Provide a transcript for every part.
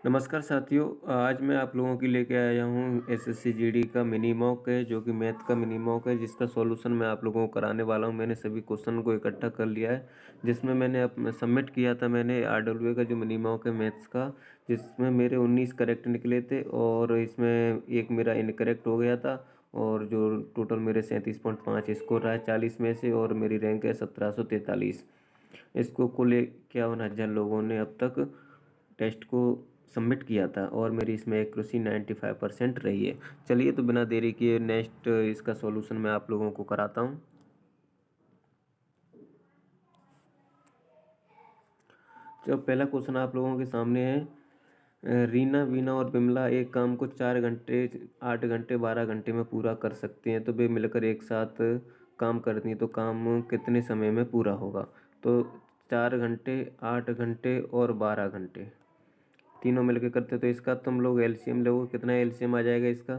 नमस्कार साथियों। आज मैं आप लोगों के लेके आया हूँ एसएससी जीडी का मिनी मॉक है, जो कि मैथ का मिनी मॉक है, जिसका सॉल्यूशन मैं आप लोगों को कराने वाला हूँ। मैंने सभी क्वेश्चन को इकट्ठा कर लिया है, जिसमें मैंने अपना सबमिट किया था। मैंने RWA का जो मिनी मॉक है मैथ्स का, जिसमें मेरे 19 करेक्ट निकले थे और इसमें एक मेरा इनकरेक्ट हो गया था। और जो टोटल मेरे 37.5 स्कोर रहा है 40 में से, और मेरी रैंक है 1743। इसको कुल 51,000 लोगों ने अब तक टेस्ट को सबमिट किया था और मेरी इसमें एक्यूरेसी 95% रही है। चलिए तो बिना देरी किए नेक्स्ट इसका सॉल्यूशन मैं आप लोगों को कराता हूँ। जो पहला क्वेश्चन आप लोगों के सामने है, रीना, वीना और बिमला एक काम को 4 घंटे, 8 घंटे, 12 घंटे में पूरा कर सकती हैं। तो वे मिलकर एक साथ काम करती हैं, तो काम कितने समय में पूरा होगा? तो 4 घंटे, 8 घंटे और 12 घंटे तीनों मिलकर करते, तो इसका तुम लोग एलसीएम लो। कितना एलसीएम आ जाएगा इसका?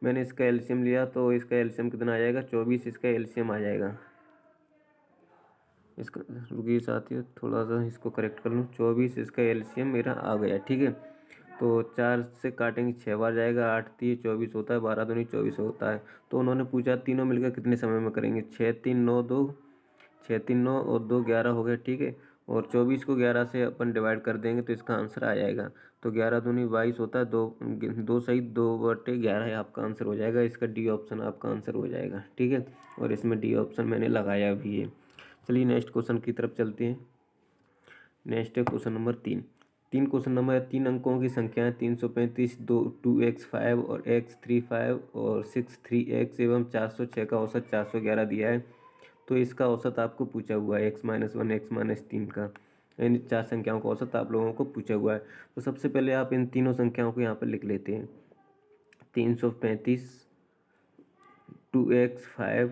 मैंने इसका एलसीएम लिया, तो इसका एलसीएम कितना आ जाएगा? 24 इसका एलसीएम आ जाएगा। इसका रुकिए साथियों, थोड़ा सा इसको करेक्ट कर लूँ। 24 इसका एलसीएम मेरा आ गया, ठीक है। तो 4 से काटेंगे 6 बार जाएगा, 8 3 24 होता है, 12 दूनी 24 होता है। तो उन्होंने पूछा तीनों मिलकर कितने समय में करेंगे। 6 3 9 2, 6 3 9 और 2 11 हो गए, ठीक है। और 24 को 11 से अपन डिवाइड कर देंगे तो इसका आंसर आ जाएगा। तो 11 दूनी 22 होता है, 2 सही 2/11 आपका आंसर हो जाएगा। इसका डी ऑप्शन आपका आंसर हो जाएगा, ठीक है। और इसमें डी ऑप्शन मैंने लगाया भी है। चलिए नेक्स्ट क्वेश्चन की तरफ चलते हैं। नेक्स्ट है क्वेश्चन नंबर 3। 3 अंकों की संख्याएं 335, 2x5 और x35 और 6 3x एवं 406 का औसत 411 दिया है। तो इसका औसत आपको पूछा हुआ है x-1 x-3 का, इन 4 संख्याओं का औसत आप लोगों को पूछा हुआ है। तो सबसे पहले आप इन तीनों संख्याओं को यहाँ पर लिख लेते हैं। 335, 2x5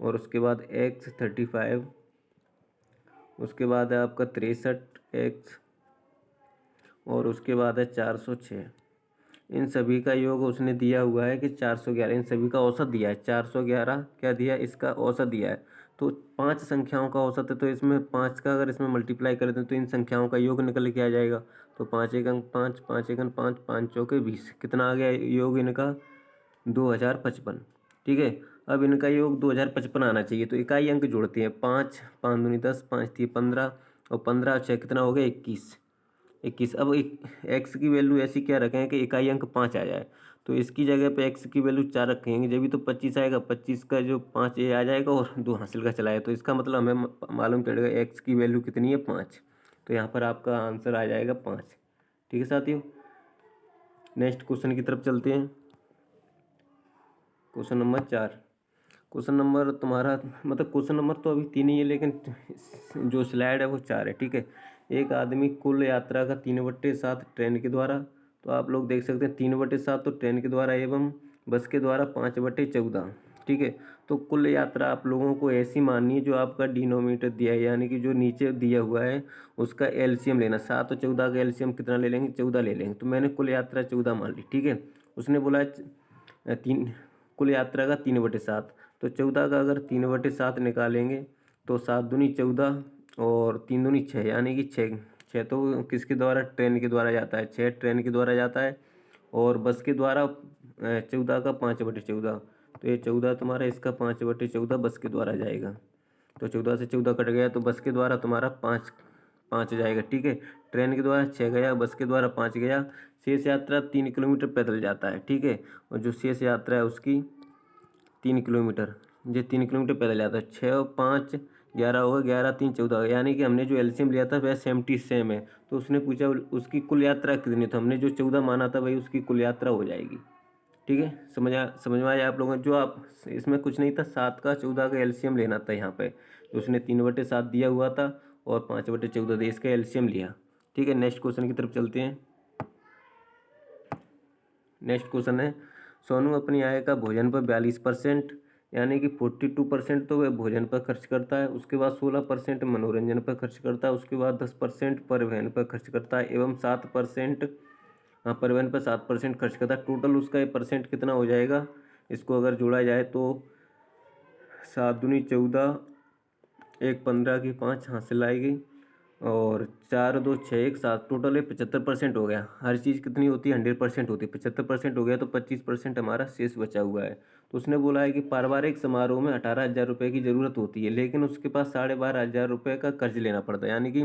और उसके बाद x35, उसके बाद है आपका 63x और उसके बाद है 406। इन सभी का योग उसने दिया हुआ है कि 411। इन सभी का औसत दिया है 411। क्या दिया? इसका औसत दिया है। तो 5 संख्याओं का औसत है, तो इसमें 5 का अगर इसमें मल्टीप्लाई कर दें तो इन संख्याओं का योग निकल के आ जाएगा। तो 5 एकम 5, 5 एकम 5, 5 चौके 20। कितना आ गया योग इनका? 2055, ठीक है। अब इनका योग 2055 आना चाहिए, तो इकाई अंक जोड़ते हैं। 5 5 दूनी 10, 5 3 15 और 15 और 6 कितना हो गया? 21। अब एक्स की वैल्यू ऐसी क्या रखें कि इकाई अंक 5 आ जाए। तो इसकी जगह पे एक्स की वैल्यू 4 रखेंगे, जब भी तो 25 आएगा। 25 का जो 5 ये आ जाएगा और 2 हासिल का चला है, तो इसका मतलब हमें मालूम चलेगा एक्स की वैल्यू कितनी है? 5। तो यहाँ पर आपका आंसर आ जाएगा 5, ठीक है साथियों। नेक्स्ट क्वेश्चन की तरफ चलते हैं। Question number 4। क्वेश्चन नंबर तुम्हारा मतलब क्वेश्चन नंबर तो अभी 3 ही है, लेकिन जो स्लाइड है वो 4 है, ठीक है। एक आदमी कुल यात्रा का 3/7 ट्रेन के द्वारा, तो आप लोग देख सकते हैं 3/7 तो ट्रेन के द्वारा एवं बस के द्वारा 5/14, ठीक है। तो कुल यात्रा आप लोगों को ऐसी माननी है, जो आपका डिनोमिनेटर दिया है, यानी कि जो नीचे दिया हुआ है उसका एलसीएम लेना। 7 और 14 का एलसीएम कितना ले लेंगे? 14 ले लेंगे। तो मैंने कुल यात्रा 14 मान ली, ठीक है। उसने बोला तीन कुल यात्रा का 3/7, तो 14 का अगर 3/7 निकालेंगे तो 7 दूनी 14 और 3 दूनी 6, यानी कि 6 तो किसके द्वारा? ट्रेन के द्वारा जाता है। 6 ट्रेन के द्वारा जाता है और बस के द्वारा 14 का 5/14, तो ये 14 तुम्हारा, इसका 5/14 बस के द्वारा जाएगा। तो 14 से 14 कट गया, तो बस के द्वारा तुम्हारा 5 5 जाएगा, ठीक है। ट्रेन के द्वारा 6 गया, बस के द्वारा 5 गया। शेष यात्रा 3 किलोमीटर पैदल जाता है, ठीक है। और जो शेष यात्रा है उसकी 3 किलोमीटर, ये 3 किलोमीटर पैदल जाता है। 6 और 5 11 होगा, 11 3 14 होगा, यानी कि हमने जो एलसीएम लिया था वह 70 सेम है। तो उसने पूछा उसकी कुल यात्रा कितनी, तो हमने जो 14 माना था वही उसकी कुल यात्रा हो जाएगी, ठीक है। समझ में आया आप लोगों को? जो आप इसमें कुछ नहीं था, 7 का 14 का एलसीएम लेना था यहाँ पे। तो उसने 3/7 दिया हुआ था और 5/14 दिया, इसका एलसीएम लिया, ठीक है। नेक्स्ट क्वेश्चन की तरफ चलते हैं। नेक्स्ट क्वेश्चन है, सोनू अपनी आय का भोजन पर 42%, यानी कि 42% तो वह भोजन पर खर्च करता है। उसके बाद 16% मनोरंजन पर खर्च करता है। उसके बाद 10% परिवहन पर खर्च करता है एवं 7%, हाँ, परिवहन पर 7% खर्च करता है। टोटल उसका ये परसेंट कितना हो जाएगा? इसको अगर जोड़ा जाए तो 7 दूनी 14, 1 15 की 5 हासिल आएगी और 4 2 6 1 7, टोटल 75% हो गया। हर चीज़ कितनी होती है, 100% होती है। 75% हो गया तो 25% हमारा शेष बचा हुआ है। तो उसने बोला है कि पारिवारिक समारोह में 18,000 रुपये की ज़रूरत होती है, लेकिन उसके पास 12,500 रुपये का कर्ज लेना पड़ता है। यानी कि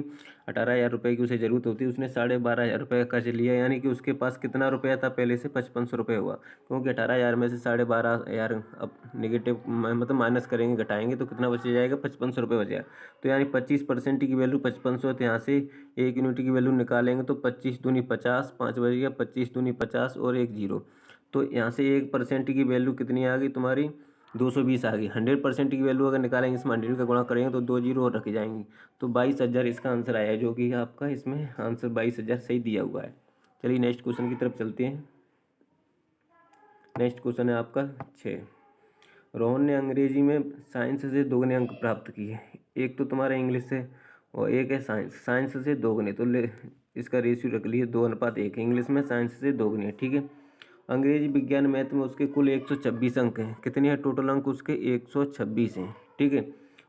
18,000 रुपये की उसे ज़रूरत होती है, उसने 12,500 रुपये का कर्ज लिया। यानी कि उसके पास कितना रुपया था पहले से, 5500 रुपये हुआ, क्योंकि 18,000 में से 12,500 अब नेगेटिव मतलब माइनस करेंगे, घटाएंगे तो कितना बच जाएगा, 5500 रुपये बचेगा। तो यानी 25% की वैल्यू 5500, तो यहाँ से 1 यूनिट की वैल्यू निकालेंगे तो 25 दूनी 50, 5 बच गया, 25 दूनी 50 और 1 जीरो। तो यहाँ से 1% की वैल्यू कितनी आ गई तुम्हारी, 220 आ गई। 100% की वैल्यू अगर निकालेंगे, इसमें 100 का गुणा करेंगे तो 2 जीरो और रख जाएंगी, तो 22,000 इसका आंसर आया, जो कि आपका इसमें आंसर 22,000 सही दिया हुआ है। चलिए नेक्स्ट क्वेश्चन की तरफ चलते हैं। नेक्स्ट क्वेश्चन है आपका 6। रोहन ने अंग्रेजी में साइंस से दोगुने अंक प्राप्त किए। एक तो तुम्हारा इंग्लिश से और एक है साइंस। साइंस से दोगुने तो इसका रेशियो रख लिए 2:1 है। इंग्लिश में साइंस से दोगुने है, ठीक है। अंग्रेजी विज्ञान मैथ में उसके कुल 126 अंक हैं। कितने हैं टोटल अंक उसके, 126 हैं, ठीक है।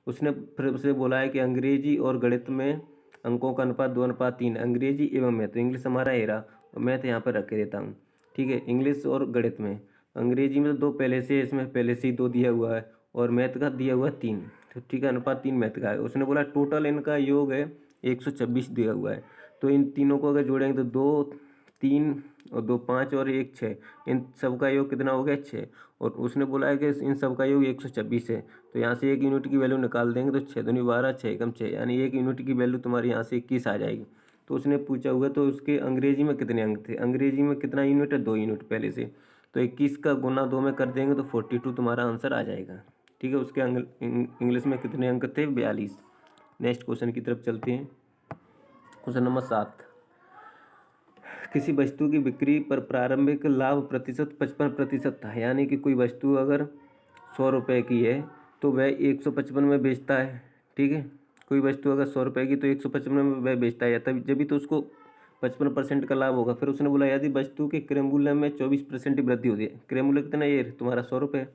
उसने फिर से बोला है कि अंग्रेजी और गणित में अंकों का अनुपात 2:3। अंग्रेजी एवं मैथ, तो इंग्लिश हमारा हेरा, मैथ यहाँ पर रख के देता हूँ, ठीक है। इंग्लिश और गणित में, अंग्रेजी में तो 2 पहले से, इसमें पहले से ही 2 दिया हुआ है, और मैथ का दिया हुआ 3, तो ठीक है, अनुपात 3 मैथ का है। उसने बोला टोटल इनका योग है 126 दिया हुआ है। तो इन तीनों को अगर जोड़ेंगे तो 2 3 और 2 5 और 1 6, इन सब का योग कितना हो गया, 6। और उसने बोला है कि इन सब का योग 126 है। तो यहाँ से 1 यूनिट की वैल्यू निकाल देंगे तो 6 दूनी 12, 6 एकम 6, यानी 1 यूनिट की वैल्यू तुम्हारी यहाँ से 21 आ जाएगी। तो उसने पूछा हुआ तो उसके अंग्रेजी में कितने अंक थे, अंग्रेजी में कितना यूनिट है, 2 यूनिट पहले से। तो 21 का गुना 2 में कर देंगे तो 42 तुम्हारा आंसर आ जाएगा, ठीक है। उसके इंग्लिश में कितने अंक थे, 42। नेक्स्ट क्वेश्चन की तरफ चलते हैं। Question number 7। किसी वस्तु की बिक्री पर प्रारंभिक लाभ प्रतिशत 55% था। यानी कि कोई वस्तु अगर 100 रुपये की है तो वह 155 में बेचता है, ठीक है। कोई वस्तु अगर 100 रुपये की तो 155 में वह बेचता है, तभी जब भी तो उसको 55% का लाभ होगा। फिर उसने बोला यदि वस्तु के क्रय मूल्य में 24% की वृद्धि होती है। क्रय मूल्य कितना, ये तुम्हारा 100 रुपये,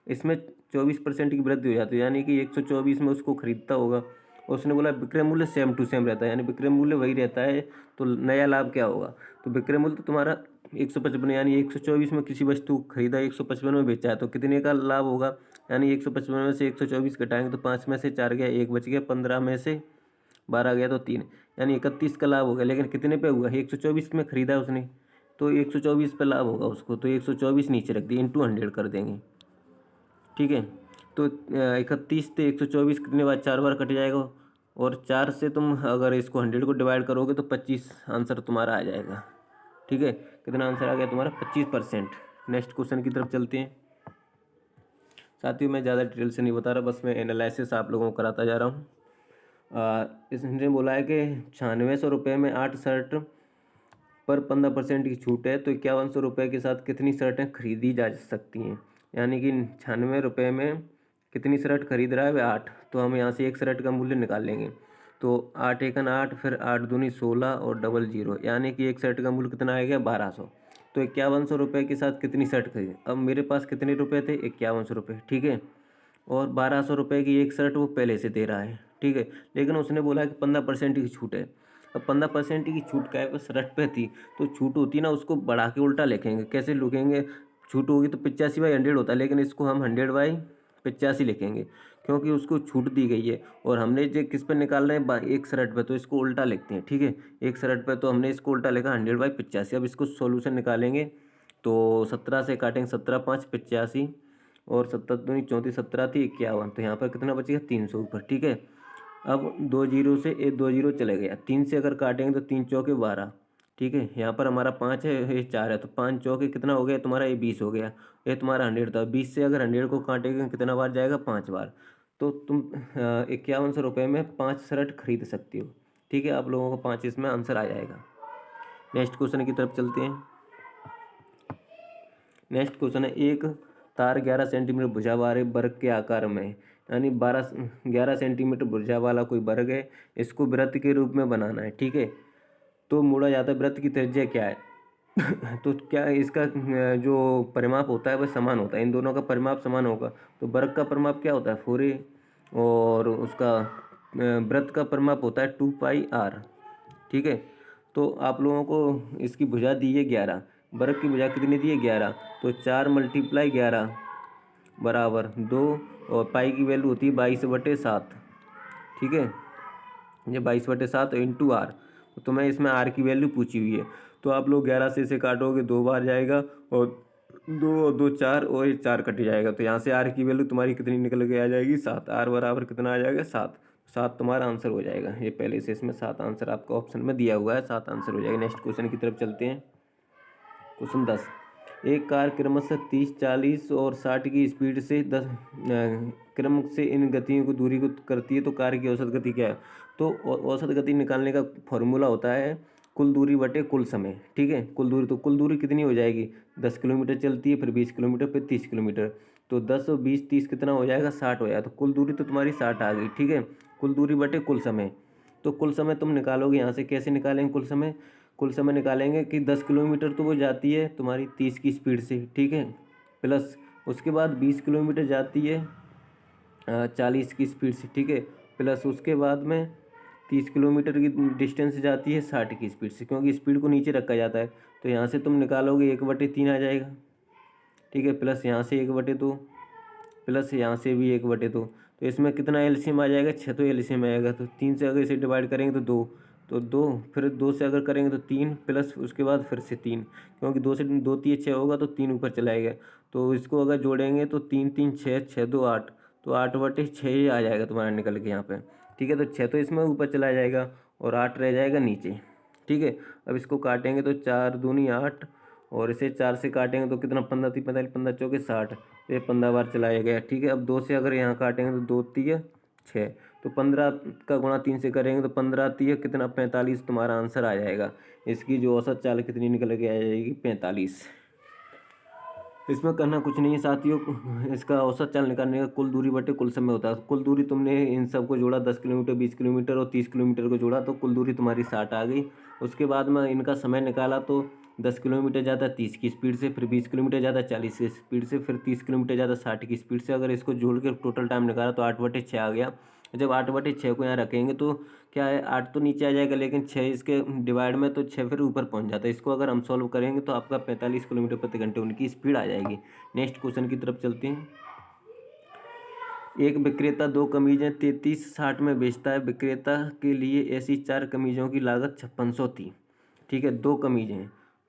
इसमें 24% की वृद्धि हो जाती है, यानी कि 124 में उसको खरीदता होगा। और उसने बोला विक्रय मूल्य सेम टू सेम रहता है, यानी विक्रय मूल्य वही रहता है, तो नया लाभ क्या होगा। तो विक्रय मूल्य तो तुम्हारा 155, यानी 124 में किसी वस्तु को खरीदा, 155 में बेचा है, तो कितने का लाभ होगा, यानी 155 में से 124 घटाएंगे तो 5 में से 4 गया, 1 बच गया, 15 में से 12 गया तो 3, यानी 31 का लाभ हो गया। लेकिन कितने पे हुआ, 124 में खरीदा उसने, तो 124 पे लाभ होगा उसको, तो 124 नीचे रख दिए, इंटू 100 कर देंगे, ठीक है। तो 31 से 124 कितने बार, 4 बार कट जाएगा, और 4 से तुम अगर इसको 100 को डिवाइड करोगे तो 25 आंसर तुम्हारा आ जाएगा, ठीक है। कितना आंसर आ गया तुम्हारा, 25%। नेक्स्ट क्वेश्चन की तरफ चलते हैं। साथियों मैं ज़्यादा डिटेल से नहीं बता रहा, बस मैं एनालिसिस आप लोगों को कराता जा रहा हूँ। इसने बोला है कि 9600 रुपये में 8 शर्ट पर 15% की छूट है, तो 5100 रुपये के साथ कितनी शर्टें खरीदी जा सकती हैं। यानी कि 96 रुपये में कितनी शर्ट खरीद रहा है वह 8, तो हम यहाँ से एक शर्ट का मूल्य निकाल लेंगे। तो 8 एकन 8, फिर 8 दूनी 16 और डबल जीरो, यानी कि एक शर्ट का मूल्य कितना आएगा, 1200। तो 5100 रुपये के साथ कितनी शर्ट खरीदी। अब मेरे पास कितने रुपये थे, 5100 रुपये, ठीक है। और 1200 रुपये की एक शर्ट वो पहले से दे रहा है, ठीक है। लेकिन उसने बोला कि 15% की छूट है। अब 15% की छूट का है, बस शर्ट पे थी, तो छूट होती ना उसको बढ़ा के उल्टा लिखेंगे। कैसे लिखेंगे, छूट होगी तो 85/100 होता है, लेकिन इसको हम 100/85 लिखेंगे, क्योंकि उसको छूट दी गई है। और हमने जो किस पे निकाल रहे हैं, एक शर्ट पे, तो इसको उल्टा लिखते हैं, ठीक है। एक शर्ट पे तो हमने इसको उल्टा लिखा 100/85। अब इसको सॉल्यूशन निकालेंगे तो 17 से काटेंगे, 17 5 85, और 17 दूनी 34, 17 थी 51, तो यहाँ पर कितना बचेगा, 300 ऊपर, ठीक है। अब 2 जीरो से 2 जीरो चले गया, 3 से अगर काटेंगे तो 3 चौके 12, ठीक है। यहाँ पर हमारा 5 है, ये 4 है, तो 5 चौके कितना हो गया तुम्हारा, ये 20 हो गया। ये तुम्हारा 100 था, 20 से अगर 100 को काटेंगे कितना बार जाएगा, 5 बार। तो तुम 5100 रुपये में 5 शर्ट खरीद सकती हो, ठीक है। आप लोगों को 5 इसमें आंसर आ जाएगा। नेक्स्ट क्वेश्चन की तरफ चलते हैं। नेक्स्ट क्वेश्चन है, एक तार 11 सेंटीमीटर भुजा वाले वर्ग के आकार में है, यानी 11 सेंटीमीटर भुजा वाला कोई वर्ग है, इसको वृत्त के रूप में बनाना है, ठीक है। तो मोड़ा जाता है, वृत्त की त्रिज्या क्या है तो क्या इसका जो परिमाप होता है वह समान होता है, इन दोनों का परिमाप समान होगा। तो वर्ग का परिमाप क्या होता है, 4a, और उसका वृत्त का परिमाप होता है 2πr, ठीक है। तो आप लोगों को इसकी भुजा दी है 11, वर्ग की भुजा कितनी दी है 11, तो 4 × 11 बराबर 2, और पाई की वैल्यू होती है 22/7, ठीक है। ये 22/7 इंटू आर, तो तुम्हें इसमें आर की वैल्यू पूछी हुई है। तो आप लोग 11 से इसे काटोगे 2 बार जाएगा, और 2 और 2 4, और ये 4 कट जाएगा। तो यहाँ से आर की वैल्यू तुम्हारी कितनी निकल के आ जाएगी 7। आर बराबर कितना आ जाएगा 7। 7 तुम्हारा आंसर हो जाएगा। ये पहले से इसमें 7 आंसर आपका ऑप्शन में दिया हुआ है, 7 आंसर हो जाएगा। नेक्स्ट क्वेश्चन की तरफ चलते हैं। क्वेश्चन 10, एक कार क्रमशः 30, 40 और 60 की स्पीड से 10 क्रम से इन गतियों को दूरी को करती है, तो कार की औसत गति क्या है। तो औसत गति निकालने का फॉर्मूला होता है कुल दूरी बटे कुल समय, ठीक है। कुल दूरी, तो कुल दूरी कितनी हो जाएगी, 10 किलोमीटर चलती है, फिर 20 किलोमीटर, फिर 30 किलोमीटर। तो 10 और 20 30 कितना हो जाएगा 60 हो जाएगा। तो कुल दूरी तो तुम्हारी 60 आ गई, ठीक है। कुल दूरी बटे कुल समय, तो कुल समय तुम निकालोगे यहाँ से। कैसे निकालेंगे कुल समय, कुल समय निकालेंगे कि 10 किलोमीटर तो वो जाती है तुम्हारी 30 की स्पीड से, ठीक है, प्लस उसके बाद 20 किलोमीटर जाती है 40 की स्पीड से, ठीक है, प्लस उसके बाद में 30 किलोमीटर की डिस्टेंस जाती है 60 की स्पीड से, क्योंकि स्पीड को नीचे रखा जाता है। तो यहाँ से तुम निकालोगे 1/3 आ जाएगा, ठीक है, प्लस यहाँ से 1/2, प्लस यहाँ से भी 1/2। तो इसमें कितना एलसीएम आ जाएगा 6, तो एलसीएम आएगा। तो 3 से अगर इसे डिवाइड करेंगे तो 2, तो 2, फिर 2 से अगर करेंगे तो 3, प्लस उसके बाद फिर से 3, क्योंकि 2 से 2 3 6 होगा, तो 3 ऊपर चला जाएगा। तो इसको अगर जोड़ेंगे तो 3 3 6, 6 2 8, तो 8/6 ही आ जाएगा तुम्हारा निकल के यहाँ पे, ठीक है। तो 6 तो इसमें ऊपर चला जाएगा और 8 रह जाएगा नीचे, ठीक है। अब इसको काटेंगे तो 4 दूनी 8, और इसे 4 से काटेंगे तो कितना 15 3 45, 15 चौके 60, तो ये 15 बार चलाया गया, ठीक है। अब 2 से अगर यहाँ काटेंगे तो 2 3 6, तो 15 का गुणा 3 से करेंगे तो 15 3 कितना 45, तुम्हारा आंसर आ जाएगा। इसकी जो औसत चाल कितनी निकल के आ जाएगी 45। इसमें करना कुछ नहीं है साथियों, इसका औसत चाल निकालने का कुल दूरी बटे कुल समय होता है। कुल दूरी तुमने इन सब को जोड़ा, 10 किलोमीटर, 20 किलोमीटर और 30 किलोमीटर को जोड़ा, तो कुल दूरी तुम्हारी 60 आ गई। उसके बाद में इनका समय निकाला, तो 10 किलोमीटर ज़्यादा 30 की स्पीड से, फिर 20 किलोमीटर ज़्यादा 40 की स्पीड से, फिर 30 किलोमीटर ज़्यादा 60 की स्पीड से। अगर इसको जोड़ के टोटल टाइम निकाला तो 8/6 आ गया। जब 8/6 को यहाँ रखेंगे तो क्या है, 8 तो नीचे आ जाएगा, लेकिन 6 इसके डिवाइड में, तो 6 फिर ऊपर पहुँच जाता है। इसको अगर हम सॉल्व करेंगे तो आपका 45 किलोमीटर प्रति घंटे उनकी स्पीड आ जाएगी। नेक्स्ट क्वेश्चन की तरफ चलते हैं। एक विक्रेता 2 कमीजें 3360 में बेचता है। विक्रेता के लिए ऐसी 4 कमीजों की लागत 5600 थी, ठीक है। 2 कमीजें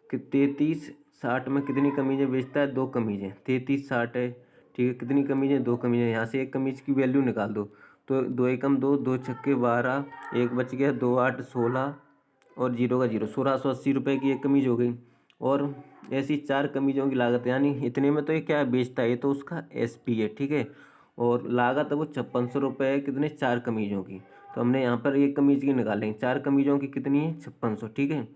कि 3360 में कितनी कमीजें बेचता है, 2 कमीजें, 3360 है, ठीक है। कितनी कमीजें, 2 कमीजें। यहाँ से एक कमीज की वैल्यू निकाल दो, तो 2 एकम 2, 2 छक्के 12, एक बच गया, 2 8 16, और 0 का 0, 1680 रुपये की एक कमीज हो गई। और ऐसी 4 कमीजों की लागत, यानी इतने में तो ये क्या बेचता है, ये तो उसका एसपी है, ठीक है। और लागत है वो 5600 रुपये है, कितने 4 कमीजों की। तो हमने यहाँ पर एक कमीज की निकालेंगे, 4 कमीजों की कितनी है 5600, ठीक है।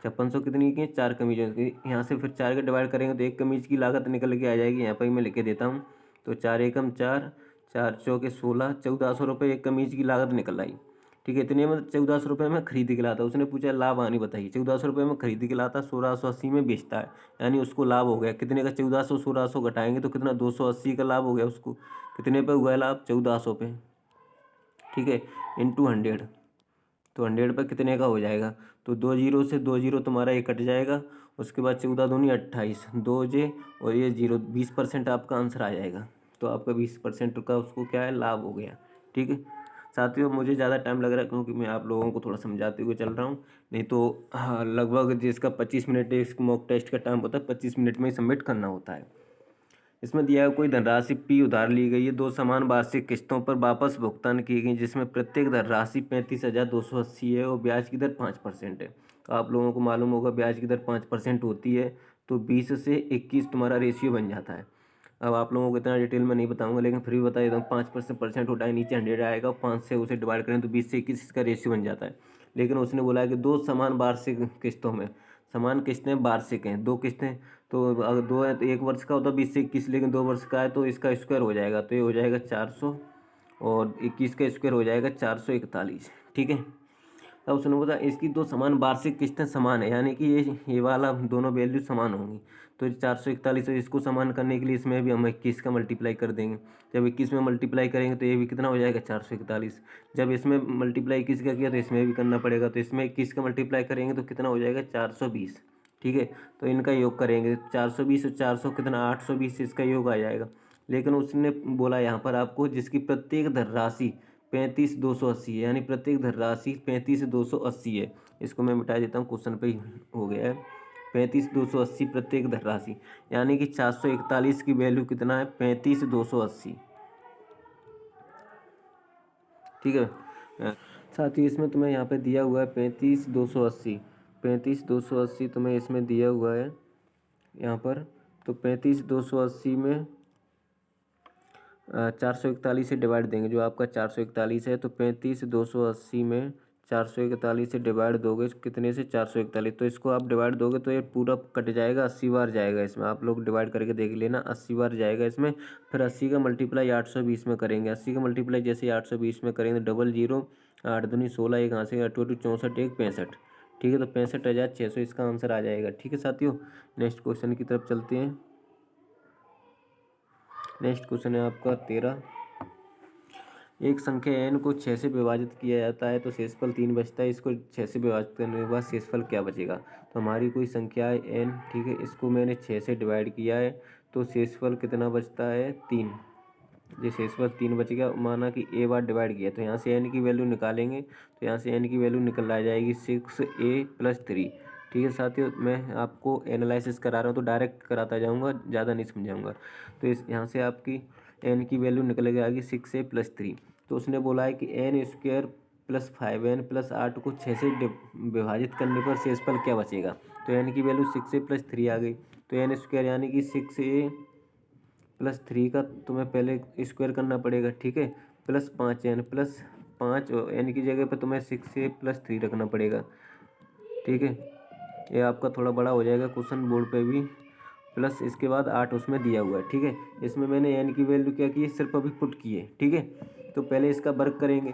5600 कितनी की है, 4 कमीजों की। यहाँ से फिर 4 के डिवाइड करेंगे तो एक कमीज की लागत निकल के आ जाएगी। यहाँ पर ही मैं लिख के देता हूँ, तो 4 एकम 4, 4 चौके 16, 1400 रुपये एक कमीज की लागत निकल आई, ठीक है। इतने में 1400 रुपये में खरीद के लाता। उसने पूछा लाभ हानि बताइए। 1400 रुपये में खरीद के लाता, 1680 में बेचता है, यानी उसको लाभ हो गया कितने का, 1400, 1600 घटाएंगे तो कितना 280 का लाभ हो गया उसको। कितने पे हुआ है लाभ, 1400 पे, ठीक है, इंटू 100, तो 100 पे कितने का हो जाएगा, तो 2 जीरो से 2 जीरो तुम्हारा ये कट जाएगा। उसके बाद 14 दूनी 28, 2 जे और ये 0, 20% आपका आंसर आ जाएगा। तो आपका 20% का उसको क्या है, लाभ हो गया, ठीक है। साथियों मुझे ज़्यादा टाइम लग रहा है क्योंकि मैं आप लोगों को थोड़ा समझाते हुए चल रहा हूँ, नहीं तो हाँ लगभग जिसका 25 मिनट इस मॉक टेस्ट का टाइम होता है 25 मिनट में ही सबमिट करना होता है। इसमें दिया है कोई धनराशि P उधार ली गई है, 2 समान वार्षिक किस्तों पर वापस भुगतान की गई, जिसमें प्रत्येक धनराशि 35,280 है और ब्याज की दर 5% है। तो आप लोगों को मालूम होगा ब्याज की दर 5% होती है, तो 20 से 21 तुम्हारा रेशियो बन जाता है। अब आप लोगों को इतना डिटेल में नहीं बताऊंगा, लेकिन फिर भी बता देता हूँ, 5% होता है, नीचे 100 आएगा, 5 से उसे डिवाइड करें तो 20 से 21 इसका रेशियो बन जाता है। लेकिन उसने बोला है कि 2 समान वार्षिक किस्तों में, समान किस्तें वार्षिक हैं, 2 किस्तें, तो अगर 2 है तो 1 वर्ष का होता है 20 से 21, लेकिन 2 वर्ष का है तो इसका स्क्वायर हो जाएगा, तो ये हो जाएगा 400, और 21 का स्क्वायर हो जाएगा 441, ठीक है। अब उसने बोला इसकी दो समान वार्षिक किस्तें समान है, यानी कि ये वाला दोनों वैल्यू समान होंगी। तो 441 इसको समान करने के लिए इसमें भी हम 21 का मल्टीप्लाई कर देंगे। जब 21 में मल्टीप्लाई करेंगे तो ये भी कितना हो जाएगा 441। जब इसमें मल्टीप्लाई 21 का किया तो इसमें भी करना पड़ेगा, तो इसमें 21 का मल्टीप्लाई करेंगे तो कितना हो जाएगा 420। ठीक है, तो इनका योग करेंगे 420 और 400 कितना 820, इसका योग आ जाएगा। लेकिन उसने बोला यहाँ पर आपको जिसकी प्रत्येक धनराशि 35,280 है, यानी प्रत्येक धनराशि 35,280 है। इसको मैं मिटा देता हूँ, क्वेश्चन पे ही हो गया है। 35,280 प्रत्येक धनराशि, यानी कि 441 की वैल्यू कितना है 35,280। ठीक है, साथ ही इसमें तुम्हें यहाँ पे दिया हुआ है 35,280, 35,280 तुम्हें इसमें दिया हुआ है यहाँ पर। तो 35,280 में 441 से डिवाइड देंगे, जो आपका 441 है। तो 35,280 में 441 से डिवाइड दोगे कितने से 441, तो इसको आप डिवाइड दोगे तो ये पूरा कट जाएगा, 80 बार जाएगा इसमें। आप लोग डिवाइड करके देख लेना, 80 बार जाएगा इसमें। फिर 80 का मल्टीप्लाई 820 में करेंगे। 80 का मल्टीप्लाई जैसे 820 में करेंगे, डबल जीरो 8 दूनी 16, एक यहाँ से 8 64, एक 65। ठीक है, तो 65,600 इसका आंसर आ जाएगा। ठीक है साथियों, नेक्स्ट क्वेश्चन की तरफ चलते हैं। नेक्स्ट क्वेश्चन है आपका 13। एक संख्या n को 6 से विभाजित किया जाता है तो शेषफल 3 बचता है। इसको 6 से विभाजित करने के बाद शेषफल क्या बचेगा? तो हमारी कोई संख्या है n, ठीक है, इसको मैंने 6 से डिवाइड किया है तो शेषफल कितना बचता है 3। ये शेषफल 3 बच गया, माना कि a बार डिवाइड किया, तो यहाँ से n की वैल्यू निकालेंगे तो यहाँ से n की वैल्यू निकल आ जाएगी 6a + 3। ठीक है साथियों, मैं आपको एनालिसिस करा रहा हूँ तो डायरेक्ट कराता जाऊँगा, ज़्यादा नहीं समझाऊँगा। तो इस यहाँ से आपकी n की वैल्यू निकल के आएगी 6a + 3। तो उसने बोला है कि n² + 5n + 8 को 6 से विभाजित करने पर शेषफल क्या बचेगा? तो n की वैल्यू 6a + 3 आ गई, तो n² यानी कि 6a + 3 का तुम्हें पहले स्क्वायर करना पड़ेगा। ठीक है, प्लस 5n + 5 n की जगह पर तुम्हें 6a + 3 रखना पड़ेगा। ठीक है, ये आपका थोड़ा बड़ा हो जाएगा क्वेश्चन बोर्ड पे भी। प्लस इसके बाद 8 उसमें दिया हुआ है। ठीक है, इसमें मैंने n की वैल्यू क्या की है, सिर्फ अभी पुट की है। ठीक है, तो पहले इसका वर्क करेंगे।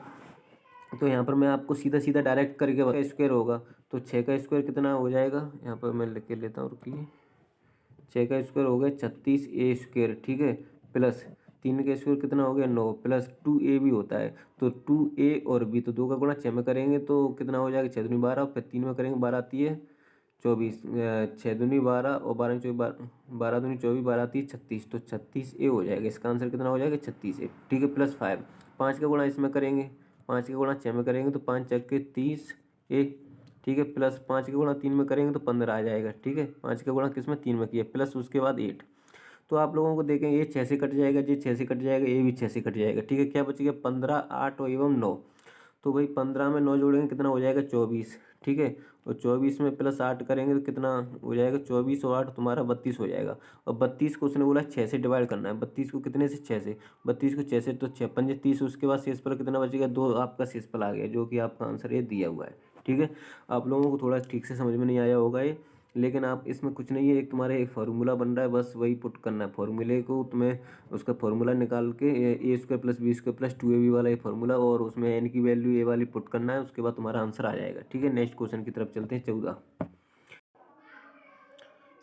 तो यहाँ पर मैं आपको सीधा सीधा डायरेक्ट करके स्क्वायर होगा, तो 6 का स्क्वायर कितना हो जाएगा, यहाँ पर मैं लिख के लेता हूँ, रुकिए। 6 का स्क्वायर हो गया 36a²। ठीक है, प्लस 3 का स्क्वायर कितना हो गया 9, प्लस 2a भी होता है, तो 2a और b, तो 2 का गुणा 6 में करेंगे तो कितना हो जाएगा 6 दूनी 12, फिर 3 में करेंगे 12 आती है 24, 6 दूनी 12 और 12 24, 12 दूनी 24, 12 आती है 36, तो 36a हो जाएगा। इसका आंसर कितना हो जाएगा 36a। ठीक है, प्लस 5, 5 का गुणा इसमें करेंगे, 5 का गुणा 6 में करेंगे तो 5 चक्के 30a। ठीक है, प्लस 5 का गुणा 3 में करेंगे तो 15 आ जाएगा। ठीक है, 5 का गुणा किस में 3 में किया, प्लस उसके बाद 8। तो आप लोगों को देखेंगे ये 6 से कट जाएगा, ये 6 से कट जाएगा, ये भी 6 से कट जाएगा। ठीक है, क्या बचेगा 15, 8 और एवं 9। तो भाई 15 में 9 जोड़ेंगे कितना हो जाएगा 24। ठीक है, और 24 में प्लस 8 करेंगे तो कितना हो जाएगा 24 और 8 तुम्हारा 32 हो जाएगा। और 32 को उसने बोला 6 से डिवाइड करना है। 32 को कितने से 6 से, 32 को 6 से, तो 6 पंजे 30, उसके बाद शेषफल कितना बचेगा 2, आपका शेषफल आ गया, जो कि आपका आंसर ये दिया हुआ है। ठीक है, आप लोगों को थोड़ा ठीक से समझ में नहीं आया होगा ये, लेकिन आप इसमें कुछ नहीं है, एक तुम्हारे एक फार्मूला बन रहा है, बस वही पुट करना है। फार्मूले को तुम्हें उसका फार्मूला निकाल के a² + b² + 2ab वाला ये फार्मूला, और उसमें n की वैल्यू ये वाली पुट करना है, उसके बाद तुम्हारा आंसर आ जाएगा। ठीक है, नेक्स्ट क्वेश्चन की तरफ चलते हैं 14।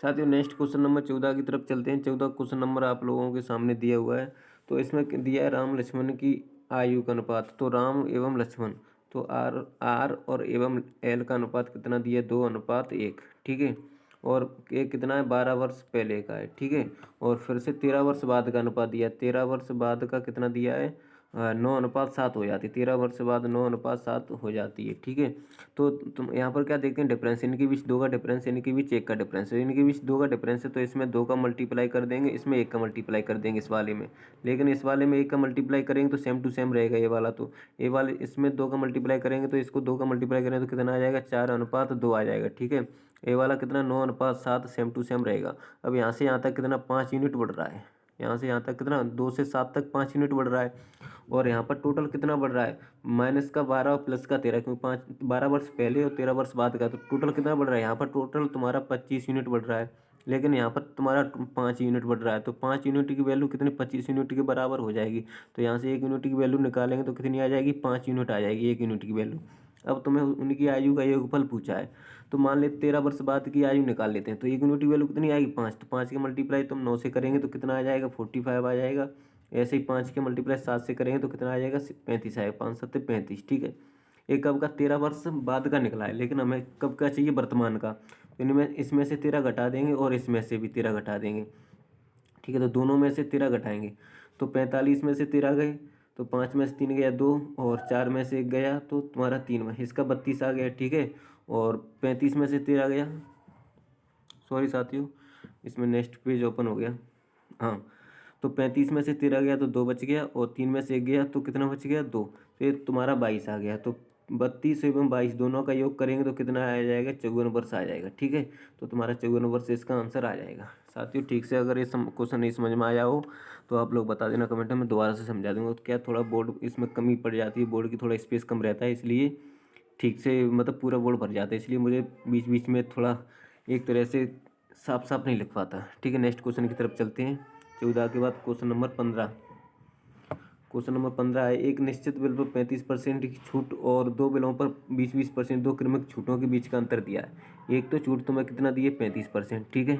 साथियों, नेक्स्ट क्वेश्चन नंबर 14 की तरफ चलते हैं। 14 क्वेश्चन नंबर आप लोगों के सामने दिया हुआ है। तो इसमें दिया है राम लक्ष्मण की आयु का अनुपात। तो राम एवं लक्ष्मण, तो आर और एवं एल का अनुपात कितना दिया है 2:1। ठीक है, और ये कितना है 12 वर्ष पहले का है। ठीक है, और फिर से 13 वर्ष बाद का अनुपात दिया है। 13 वर्ष बाद का कितना दिया है 9:7 हो जाती है। 13 वर्ष बाद 9:7 हो जाती है। ठीक है, तो तुम यहाँ पर क्या देखते हैं डिफरेंस, इनके बीच 2 का डिफरेंस, इनके बीच 1 का डिफरेंस है। इनके बीच 2 का डिफरेंस है तो इसमें 2 का मल्टीप्लाई कर देंगे, इसमें 1 का मल्टीप्लाई कर देंगे इस वाले में। लेकिन इस वाले में 1 का मल्टीप्लाई करेंगे तो सेम टू सेम रहेगा ये वाला। तो ये वाले इसमें 2 का मल्टीप्लाई करेंगे तो इसको 2 का मल्टीप्लाई करेंगे तो कितना आ जाएगा 4:2 आ जाएगा। ठीक है, ये वाला कितना 9:7 सेम टू सेम रहेगा। अब यहाँ से यहाँ तक कितना 5 यूनिट बढ़ रहा है, यहाँ से यहाँ तक कितना 2 से 7 तक 5 यूनिट बढ़ रहा है। और यहाँ पर टोटल कितना बढ़ रहा है माइनस का 12 और प्लस का 13, क्योंकि 12 वर्ष पहले और 13 वर्ष बाद का, तो टोटल कितना बढ़ रहा है यहाँ पर टोटल तुम्हारा 25 यूनिट बढ़ रहा है। लेकिन यहाँ पर तुम्हारा 5 यूनिट बढ़ रहा है, तो 5 यूनिट की वैल्यू कितनी 25 यूनिट के बराबर हो जाएगी। तो यहाँ से 1 यूनिट की वैल्यू निकालेंगे तो कितनी आ जाएगी 5 यूनिट आ जाएगी 1 यूनिट की वैल्यू। अब तुम्हें उनकी आयु का योगफल पूछा है, तो मान ले 13 वर्ष बाद की आयु निकाल लेते हैं। तो एक यूनिट की वैल्यू कितनी आएगी 5, तो 5 के मल्टीप्लाई तुम 9 से करेंगे तो कितना आ जाएगा 45 आ जाएगा। ऐसे ही 5 के मल्टीप्लाई 7 से करेंगे तो कितना आ जाएगा 35 आएगा, 5 7 35, ठीक है। एक कब का 13 वर्ष बाद का निकला है, लेकिन हमें कब का चाहिए वर्तमान का, तो इनमें इसमें से 13 घटा देंगे और इसमें से भी 13 घटा देंगे, ठीक है। तो दोनों में से 13 घटाएंगे तो 45 में से 13 गए, तो 5 में से 3 गया 2 और 4 में से 1 गया तो तुम्हारा 3 में इसका 32 आ गया, ठीक है। और 35 में से 13 गया, सॉरी साथियों इसमें नेक्स्ट पेज ओपन हो गया, हाँ। तो 35 में से 13 गया तो 2 बच गया और 3 में से 1 गया तो कितना बच गया 2, तो ये तुम्हारा 22 आ गया। तो 32 एवं 22 दोनों का योग करेंगे तो कितना आ जाएगा 54 वर्ष आ जाएगा, ठीक है। तो तुम्हारा 54 वर्ष इसका आंसर आ जाएगा। साथियों ठीक से अगर ये क्वेश्चन नहीं समझ में आया हो तो आप लोग बता देना कमेंट में, मैं दोबारा से समझा दूंगा। तो क्या थोड़ा बोर्ड इसमें कमी पड़ जाती है, बोर्ड की थोड़ा स्पेस कम रहता है, इसलिए ठीक से मतलब पूरा बोर्ड भर जाता है, इसलिए मुझे बीच बीच में थोड़ा एक तरह से साफ साफ नहीं लिख पाता, ठीक है। नेक्स्ट क्वेश्चन की तरफ चलते हैं। 14 के बाद क्वेश्चन नंबर 15। क्वेश्चन नंबर 15 है, एक निश्चित बिल पर 35% की छूट और दो बिलों पर 20-20% दो क्रमिक छूटों के बीच का अंतर दिया है। एक तो छूट तुम्हें कितना दिए 35%, ठीक है,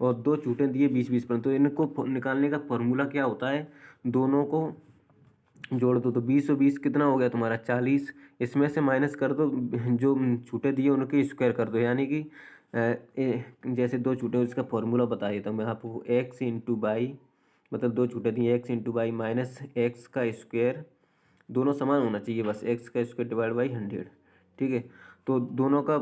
और दो छूटें दिए 20-20%। तो इनको निकालने का फॉर्मूला क्या होता है, दोनों को जोड़ दो तो 20 और 20 कितना हो गया तुम्हारा 40, इसमें से माइनस कर दो, जो छूटे दिए उनके स्क्वायर कर दो, यानी कि जैसे दो छूटे इसका फॉर्मूला बता देता हूँ मैं आपको, एक्स इंटू बाई, मतलब दो छूटे दिए x into by minus x का स्क्वायर, दोनों समान होना चाहिए बस, एक्स का स्क्वायर डिवाइड बाई 100, ठीक है। तो दोनों का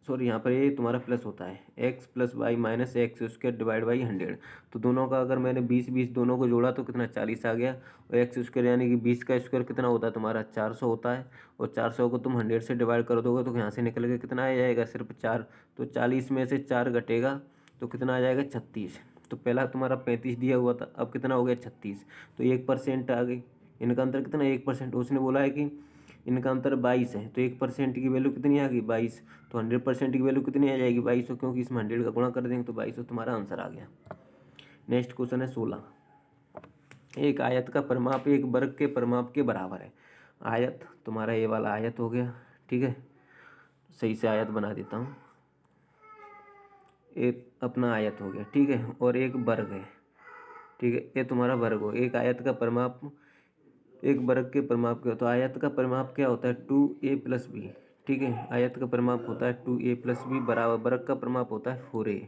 सॉरी यहाँ पर ये तुम्हारा प्लस होता है, x plus y minus x square divide by 100। तो दोनों का अगर मैंने 20-20 दोनों को जोड़ा तो कितना 40 आ गया, और एक्स स्क्वायर यानी कि 20 का स्क्वायर कितना होता है तुम्हारा 400 होता है, और 400 को तुम 100 से डिवाइड कर दोगे तो यहाँ से निकल के कितना आ जाएगा सिर्फ 4, तो 40 में से 4 घटेगा तो कितना आ जाएगा 36। तो पहला तुम्हारा 35 दिया हुआ था, अब कितना हो गया 36, तो 1% आ गई। इनका अंतर कितना 1%, उसने बोला है कि इनका अंतर 22 है, तो 1% की वैल्यू कितनी आ गई 22, तो 100% की वैल्यू कितनी आ जाएगी 2200, क्योंकि इसमें 100 का गुणा कर देंगे तो 2200 तुम्हारा आंसर आ गया। नेक्स्ट क्वेश्चन है 16। एक आयत का परिमाप एक वर्ग के परिमाप के बराबर है। आयत तुम्हारा ये वाला आयत हो गया, ठीक है, सही से आयत बना देता हूँ, एक अपना आयत हो गया, ठीक है, और एक वर्ग है, ठीक है, ये तुम्हारा वर्ग हो। एक आयत का परिमाप एक वर्ग के परिमाप क्या, तो आयत का परिमाप क्या होता है 2a प्लस बी, ठीक है, आयत का परिमाप होता है 2a प्लस बी बराबर वर्ग का परिमाप होता है 4a,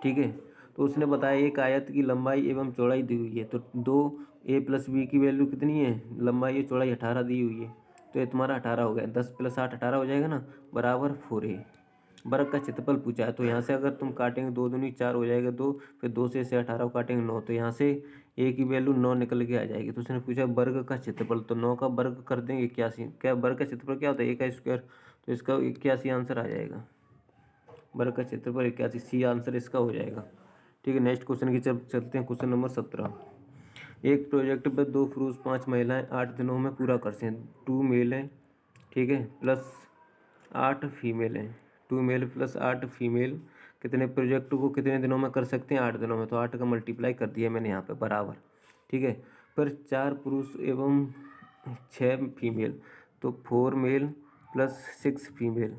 ठीक है। तो उसने बताया एक आयत की लंबाई एवं चौड़ाई दी हुई है, तो 2a प्लस बी की वैल्यू कितनी है, लंबाई और चौड़ाई 18 दी हुई है, तो ये तुम्हारा 18 हो गया, 10 + 8 18 हो जाएगा ना, बराबर 4a। वर्ग का क्षेत्रफल पूछा है, तो यहाँ से अगर तुम काटेंगे 2 दूनी 4 हो जाएगा 2, फिर 2 से 18 को काटेंगे 9, तो यहाँ से ए की वैल्यू 9 निकल के आ जाएगी। तो उसने पूछा वर्ग का क्षेत्रफल, तो 9 का वर्ग कर देंगे 81, क्या वर्ग का क्षेत्रफल क्या होता है 1 का स्क्वायर, तो इसका 81 आंसर आ जाएगा, वर्ग का क्षेत्रफल 81, सी आंसर इसका हो जाएगा, ठीक है। नेक्स्ट क्वेश्चन की चलते हैं, क्वेश्चन नंबर 17। एक प्रोजेक्ट पर 2 पुरुष 5 महिलाएं 8 दिनों में पूरा करते हैं, 2 मेल हैं, ठीक है, प्लस 8 फीमेल हैं, 2 मेल प्लस 8 फीमेल कितने प्रोजेक्ट को कितने दिनों में कर सकते हैं 8 दिनों में, तो 8 का मल्टीप्लाई कर दिया मैंने यहाँ पे बराबर, ठीक है। पर 4 पुरुष एवं 6 फीमेल, तो 4 male plus 6 female,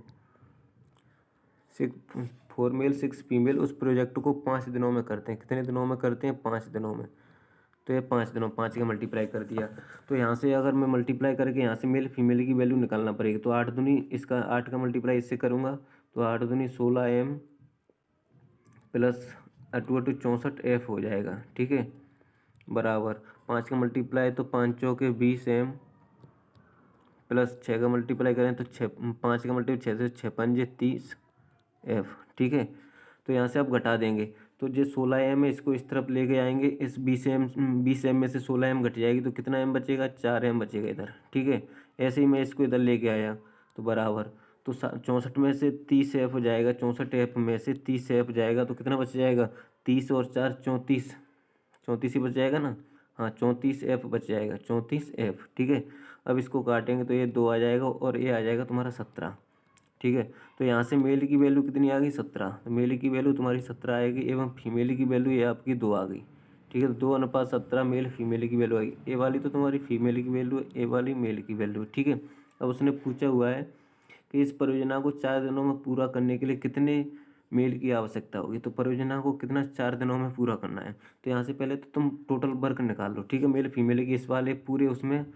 4 male 6 female उस प्रोजेक्ट को 5 दिनों में करते हैं, कितने दिनों में करते हैं 5 दिनों में, तो ये 5 दिनों 5 का मल्टीप्लाई कर दिया। तो यहाँ से अगर मैं मल्टीप्लाई करके यहाँ से मेल फीमेल की वैल्यू निकालना पड़ेगी, तो 8 दूनी इसका 8 का मल्टीप्लाई इससे करूँगा, तो 8 दूनी 16m प्लस 8 64 f हो जाएगा, ठीक है, बराबर 5 का मल्टीप्लाई तो 5 चौके 20m प्लस 6 का मल्टीप्लाई करें तो 5 का मल्टीप्लाई 6 से 6 पंजे 30f, ठीक है। तो यहाँ से आप घटा देंगे, तो जो 16m है इसको इस तरफ लेके आएंगे, इस 20m में से 16m घट जाएगी तो कितना m बचेगा 4m बचेगा इधर, ठीक है। ऐसे ही मैं इसको इधर लेके आया तो बराबर, तो 64 में से 30f हो जाएगा, 64f में से 30f जाएगा तो कितना बच जाएगा 30 और 4 34, 34 ही बच जाएगा ना, हाँ 34f बच जाएगा, 34f, ठीक है। अब इसको काटेंगे तो ये 2 आ जाएगा और ये आ जाएगा तुम्हारा 17, ठीक है। तो यहाँ से मेल की वैल्यू कितनी आ गई 17, तो मेल की वैल्यू तुम्हारी 17 आएगी एवं फीमेल की वैल्यू ये आपकी 2 आ गई, ठीक है। तो 2:17 मेल फीमेल की वैल्यू आ गई, ए वाली तो तुम्हारी फीमेल की वैल्यू है, ए वाली मेल की वैल्यू, ठीक है। अब उसने पूछा हुआ है कि इस परियोजना को 4 दिनों में पूरा करने के लिए कितने मेल की आवश्यकता होगी। तो परियोजना को कितना 4 दिनों में पूरा करना है, तो यहाँ से पहले तो तुम टोटल वर्क निकाल लो, ठीक है। मेल फीमेल की इस वाले पूरे उसमें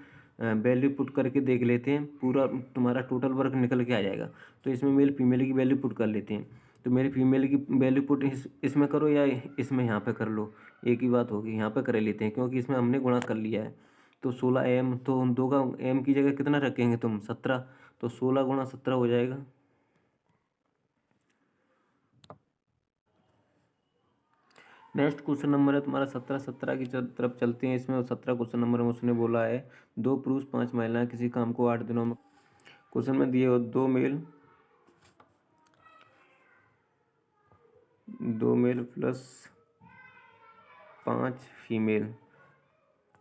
वैल्यू पुट करके देख लेते हैं, पूरा तुम्हारा टोटल वर्क निकल के आ जाएगा। तो इसमें मेल फीमेल की वैल्यू पुट कर लेते हैं। तो मेरी फीमेल की वैल्यू पुट इसमें करो या इसमें यहाँ पे कर लो, एक ही बात होगी। यहाँ पे कर लेते हैं क्योंकि इसमें हमने गुणा कर लिया है। तो 16m, तो हम 2 का m की जगह कितना रखेंगे तुम 17, तो 16 गुणा 17 हो जाएगा। नेक्स्ट क्वेश्चन नंबर है तुम्हारा 17 की तरफ चलते हैं। इसमें 17 क्वेश्चन नंबर में उसने बोला है 2 पुरुष 5 महिलाएं किसी काम को 8 दिनों में। क्वेश्चन में दिए हो 2 मेल प्लस 5 फीमेल,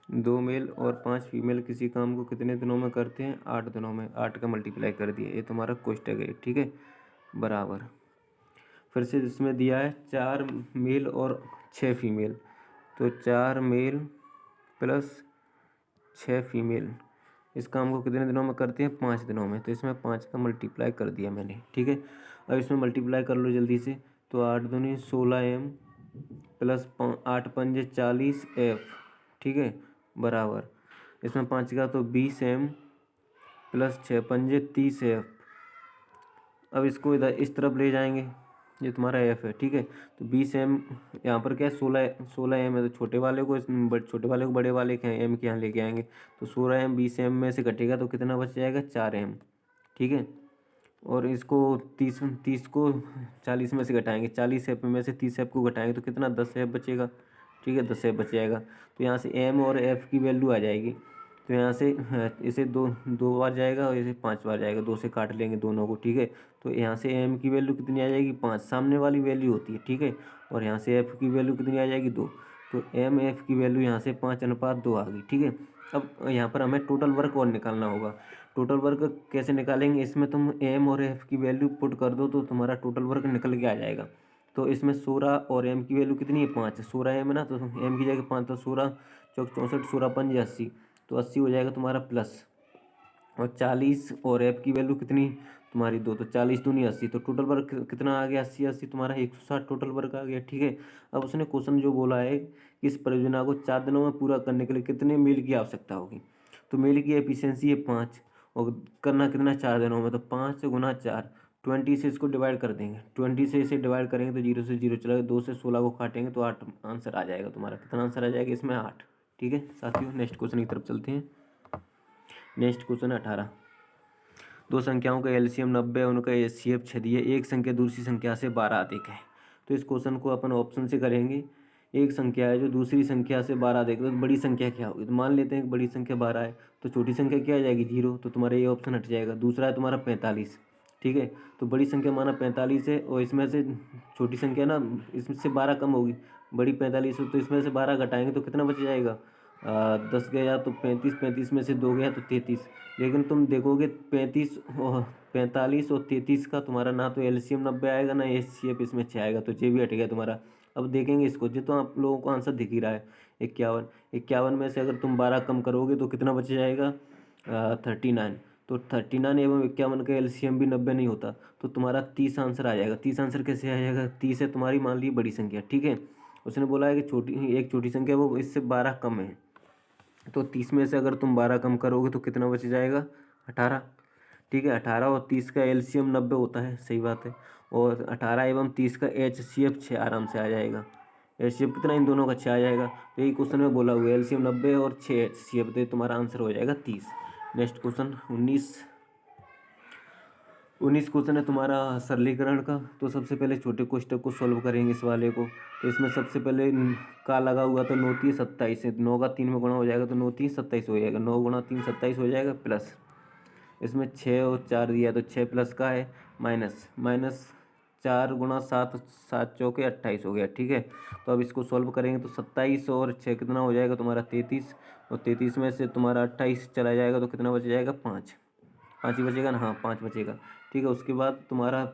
2 मेल और 5 फीमेल किसी काम को कितने दिनों में करते हैं, 8 दिनों में। 8 का मल्टीप्लाई कर दिया, ये तुम्हारा क्वेश्चन है, ठीक है, बराबर। फिर से इसमें दिया है 4 मेल और 6 फीमेल, तो 4 मेल प्लस 6 फीमेल इस काम को कितने दिनों में करते हैं, 5 दिनों में। तो इसमें 5 का मल्टीप्लाई कर दिया मैंने, ठीक है। अब इसमें मल्टीप्लाई कर लो जल्दी से। तो 8 दूनी 16m प्लस 8 पंजे 40f, ठीक है, बराबर। इसमें 5 का तो 20m प्लस 6 पंजे 30f। अब इसको इधर इस तरफ ले जाएंगे, ये तुम्हारा f है, ठीक है। तो 20m यहाँ पर क्या है, 16m है, तो छोटे वाले को बड़े वाले के m के यहाँ लेके आएंगे। तो 16m 20m में से घटेगा तो कितना बच जाएगा, 4m, ठीक है। और इसको 30 को 40 में से घटाएंगे, 40f में से 30f को घटाएंगे तो कितना 10f बचेगा, ठीक है, 10f बच जाएगा। तो यहाँ से m और f की वैल्यू आ जाएगी। तो यहाँ से इसे दो बार जाएगा और इसे 5 बार जाएगा, 2 से काट लेंगे दोनों को, ठीक है। तो यहाँ से m की वैल्यू कितनी आ जाएगी, 5, सामने वाली वैल्यू होती है, ठीक है। और यहाँ से f की वैल्यू कितनी आ जाएगी, 2। तो m f की वैल्यू यहाँ से 5:2 आ गई, ठीक है। अब यहाँ पर हमें टोटल वर्क और निकालना होगा। टोटल वर्क कैसे निकालेंगे, इसमें तुम m और f की वैल्यू पुट कर दो तो तुम्हारा टोटल वर्क निकल के आ जाएगा। तो इसमें 16 और m की वैल्यू कितनी है, 5। 16m है ना, तो m की जगह 5, तो 16 चौक 64, 16 पंजे 80, तो 80 हो जाएगा तुम्हारा प्लस। और 40 और f की वैल्यू कितनी तुम्हारी 2, तो 40 दूनी 80, तो टोटल वर्क कितना आ गया, 80 80 तुम्हारा 160 टोटल वर्क आ गया, ठीक है। अब उसने क्वेश्चन जो बोला है कि इस परियोजना को 4 दिनों में पूरा करने के लिए कितने मील की आवश्यकता होगी। तो मील की एफिशिएंसी है 5 और करना कितना 4 दिनों में, तो 5 गुना 4, 20 से इसको डिवाइड कर देंगे, 20 से इसे डिवाइड करेंगे तो 0 से 0 चला गया, 2 से 16 को काटेंगे तो 8 आंसर आ जाएगा तुम्हारा। कितना आंसर आ जाएगा इसमें, 8, ठीक है साथियों। नेक्स्ट क्वेश्चन की तरफ चलते हैं। नेक्स्ट क्वेश्चन है 18। दो संख्याओं का एलसीएम 90, उनका एचसीएफ 6 दिए, एक संख्या दूसरी संख्या से 12 अधिक है। तो इस क्वेश्चन को अपन ऑप्शन से करेंगे। एक संख्या है जो दूसरी संख्या से 12 अधिक, तो बड़ी संख्या क्या होगी, तो मान लेते हैं कि बड़ी संख्या 12 है, तो छोटी संख्या क्या आ जाएगी, 0, तो तुम्हारा ये ऑप्शन हट जाएगा। दूसरा है तुम्हारा 45, ठीक है। तो बड़ी संख्या माना 45 है और इसमें से छोटी संख्या ना इसमें से 12 कम होगी, बड़ी 45 हो, तो इसमें से 12 घटाएंगे तो कितना बच जाएगा, 10 गया तो 35, 35 में से 2 गया तो 33। लेकिन तुम देखोगे 45 और 33 का तुम्हारा ना तो एलसीएम 90 आएगा ना एचसीएफ इसमें 6 आएगा, तो ये भी हट गया तुम्हारा। अब देखेंगे इसको, जो तो आप लोगों को आंसर दिख ही रहा है 51। 51 में से अगर तुम 12 कम करोगे तो कितना बच जाएगा, 39। तो 39 एवं 51 का एलसीएम भी 90 नहीं होता, तो तुम्हारा 30 आंसर आ जाएगा। 30 आंसर कैसे आ जाएगा, 30 है तुम्हारी मान ली बड़ी संख्या, ठीक है। उसने बोला है कि एक छोटी संख्या वो इससे 12 कम है, तो 30 में से अगर तुम 12 कम करोगे तो कितना बच जाएगा, 18, ठीक है। 18 और 30 का एलसीएम 90 होता है, सही बात है। और 18 एवं 30 का एचसीएफ 6 आराम से आ जाएगा। एचसीएफ कितना, इन दोनों का 6 आ जाएगा। तो यही क्वेश्चन में बोला हुआ है एलसीएम 90 और 6 एचसीएफ, तो तुम्हारा आंसर हो जाएगा 30। नेक्स्ट क्वेश्चन 19 क्वेश्चन है तुम्हारा सरलीकरण का। तो सबसे पहले छोटे क्वेश्चन को सॉल्व करेंगे इस वाले को। तो इसमें सबसे पहले का लगा हुआ तो 9 3 27 है, 9 का 3 में गुणा हो जाएगा तो 9 3 27 हो जाएगा, 9 गुणा 3 27 हो जाएगा, प्लस इसमें 6 और 4 दिया तो 6 प्लस का है माइनस 4 गुणा 7, 7 चौके 28 हो गया, ठीक है। तो अब इसको सॉल्व करेंगे तो 27 और 6 कितना हो जाएगा तुम्हारा 33, और 33 में से तुम्हारा 28 चला जाएगा तो कितना बच जाएगा, 5 ही बचेगा ना, हाँ 5 बचेगा, ठीक है। उसके बाद तुम्हारा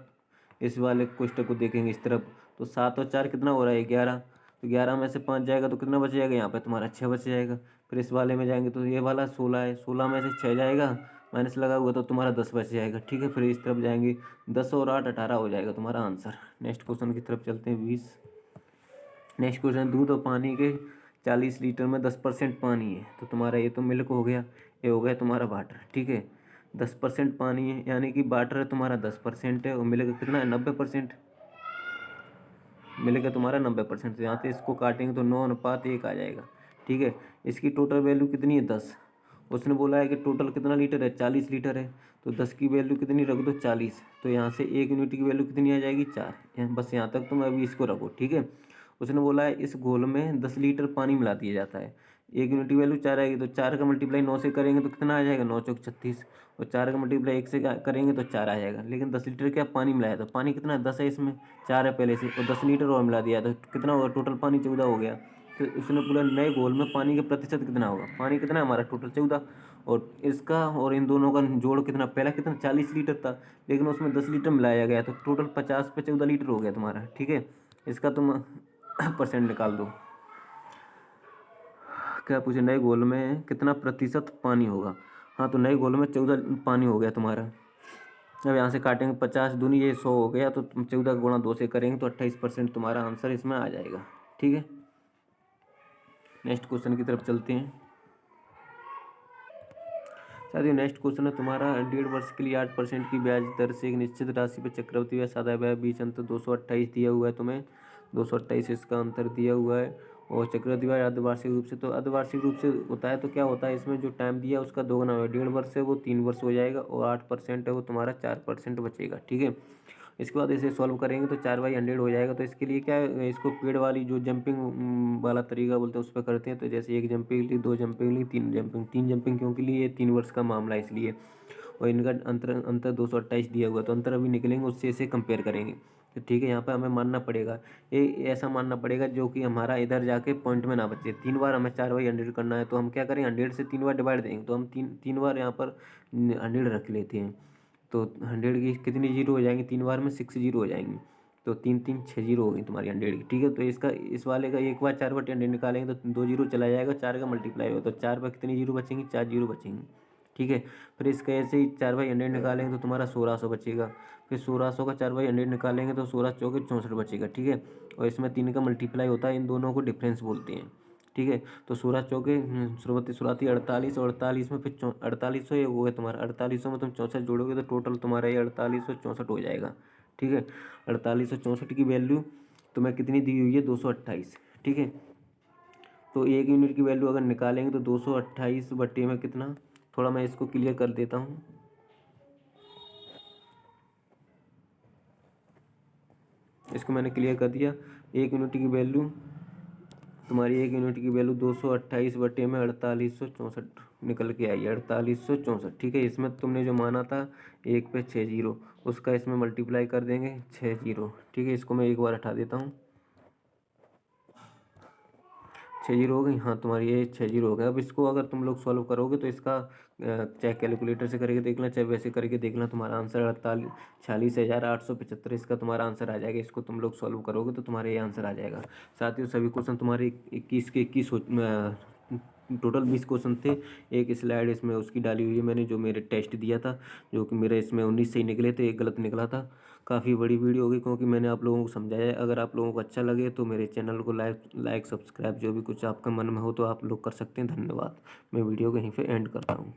इस वाले क्वेश्चन को देखेंगे इस तरफ। तो 7 और 4 कितना हो रहा है, 11, तो 11 में से 5 जाएगा तो कितना बच जाएगा, यहाँ पे तुम्हारा 6 बच जाएगा। फिर इस वाले में जाएंगे तो ये वाला 16 है, 16 में से 6 जाएगा माइनस लगा हुआ तो तुम्हारा 10 बच जाएगा, ठीक है। फिर इस तरफ जाएंगे, 10 और 8 18 हो जाएगा तुम्हारा आंसर। नेक्स्ट क्वेश्चन की तरफ चलते हैं 20। नेक्स्ट क्वेश्चन, दूध और पानी के 40 लीटर में 10% पानी है, तो तुम्हारा ये तो मिल्क हो गया, ये हो गया तुम्हारा वाटर, ठीक है। 10% पानी है, यानी कि वाटर है तुम्हारा 10% है, और मिल्क कितना है 90%, मिल्क है तुम्हारा 90%। तो यहाँ से इसको काटेंगे तो 9:1 आ जाएगा, ठीक है। इसकी टोटल वैल्यू कितनी है 10, उसने बोला है कि टोटल कितना लीटर है 40 लीटर है, तो 10 की वैल्यू कितनी रख दो 40, तो यहाँ से 1 यूनिट की वैल्यू कितनी आ जाएगी 4। बस यहाँ तक तुम अभी इसको रखो, ठीक है। उसने बोला है इस घोल में 10 लीटर पानी मिला दिया जाता है, 1 यूनिट की वैल्यू 4 आएगी, तो 4 का मल्टीप्लाई 9 से करेंगे तो कितना आ जाएगा 9 चौक 36, और 4 का मल्टीप्लाई 1 से करेंगे तो 4 आ जाएगा। लेकिन 10 लीटर क्या पानी मिलाया, तो पानी कितना है 10 है इसमें, 4 है पहले से, और 10 लीटर और मिला दिया तो कितना होगा टोटल पानी 14 हो गया। तो उसने पूरा नए घोल में पानी का प्रतिशत कितना होगा, पानी कितना है हमारा टोटल 14, और इसका और इन दोनों का जोड़ कितना, पहला कितना 40 लीटर था, लेकिन उसमें 10 लीटर मिलाया गया, तो टोटल 50 पे 14 लीटर हो गया तुम्हारा, ठीक है। इसका तुम परसेंट निकाल दो। क्या पूछे, नए घोल में कितना प्रतिशत पानी होगा। हाँ, तो नए घोल में 14 पानी हो गया तुम्हारा। अब यहाँ से काटेंगे 50 दूनी ये 100 हो गया, तो तुम 14 गुणा 2 से करेंगे तो 28% तुम्हारा आंसर इसमें आ जाएगा, ठीक है। नेक्स्ट क्वेश्चन की तरफ चलते हैं। साथियों, नेक्स्ट क्वेश्चन है तुम्हारा, 1.5 वर्ष के लिए 8% की ब्याज दर से एक निश्चित राशि पर चक्रवृद्धि ब्याज सादा ब्याज बीच अंतर 228 दिया हुआ है तुम्हें, 228 इसका अंतर दिया हुआ है, और चक्रवृद्धि ब्याज अर्धवार्षिक रूप से, तो अर्धवार्षिक रूप से होता है तो क्या होता है इसमें जो टाइम दिया है उसका दोगुना है, 1.5 वर्ष है वो 3 वर्ष हो जाएगा, और 8% है वो तुम्हारा 4% बचेगा, ठीक है। इसके बाद इसे सॉल्व करेंगे तो 4/100 हो जाएगा। तो इसके लिए क्या है, इसको पेड़ वाली जो जंपिंग वाला तरीका बोलते हैं उस पर करते हैं। तो जैसे 1 जंपिंग ली, 2 जंपिंग ली, 3 जंपिंग क्यों के लिए, 3 वर्ष का मामला है इसलिए, और इनका अंतर 228 दिया हुआ, तो अंतर अभी निकलेंगे उससे इसे कंपेयर करेंगे। तो ठीक है, यहाँ पर हमें मानना पड़ेगा, ये ऐसा मानना पड़ेगा जो कि हमारा इधर जाके पॉइंट में ना बचे। 3 बार हमें 4/100 करना है, तो हम क्या करें 100 से 3 बार डिवाइड देंगे, तो हम तीन बार यहाँ पर 100 रख लेते हैं। तो 100 की कितनी जीरो हो जाएंगी, 3 बार में 6 जीरो हो जाएंगी, तो 3 3 6 जीरो हो गई तुम्हारी 100 की, ठीक है। तो इसका इस वाले का एक बार 4/100 निकालेंगे तो 2 जीरो चला जाएगा, 4 का मल्टीप्लाई होगा, तो 4 पर कितनी जीरो बचेंगी 4 जीरो बचेंगी, ठीक है। फिर इसका ऐसे ही 4/100 निकालेंगे तो तुम्हारा 1600 बचेगा, फिर 1600 का 4/100 निकालेंगे तो 16 चौके 64 बचेगा, ठीक है। और इसमें 3 का मल्टीप्लाई होता है, इन दोनों को डिफरेंस बोलते हैं, ठीक है। तो 16 चौके शुरुआती 48, और 48 में फिर 4800 ये हो गया तुम्हारा, 4800 में तुम 64 जोड़ोगे तो टोटल तुम्हारा ये 4864 हो जाएगा, ठीक है। 4864 की वैल्यू तुम्हें कितनी दी हुई है 228, ठीक है। तो 1 यूनिट की वैल्यू अगर निकालेंगे तो 228 बट्टे में कितना, थोड़ा मैं इसको क्लियर कर देता हूँ। इसको मैंने क्लियर कर दिया। 1 यूनिट की वैल्यू तुम्हारी 1 यूनिट की वैल्यू 228 बटे में 4864 निकल के आई, 4864, ठीक है। इसमें तुमने जो माना था 1 पे 6 जीरो, उसका इसमें मल्टीप्लाई कर देंगे 6 जीरो, ठीक है। इसको मैं एक बार हटा देता हूँ, 6 जीरो हो गई, हाँ तुम्हारी ये 6 जीरो हो गया। अब इसको अगर तुम लोग सॉल्व करोगे तो इसका चाहे कैलकुलेटर से करके देखना, चाहे वैसे करके देखना, तुम्हारा आंसर 46,875 इसका तुम्हारा आंसर आ जाएगा। इसको तुम लोग सॉल्व करोगे तो तुम्हारा ये आंसर आ जाएगा। साथियों, सभी क्वेश्चन तुम्हारे 21 के 21 टोटल 20 क्वेश्चन थे। एक स्लाइड इसमें उसकी डाली हुई है मैंने, जो मेरे टेस्ट दिया था, जो कि मेरे इसमें 19 सही निकले थे, एक गलत निकला था। काफ़ी बड़ी वीडियो होगी क्योंकि मैंने आप लोगों को समझाया है। अगर आप लोगों को अच्छा लगे तो मेरे चैनल को लाइक सब्सक्राइब जो भी कुछ आपका मन में हो तो आप लोग कर सकते हैं। धन्यवाद। मैं वीडियो को यहीं पे एंड करता हूँ।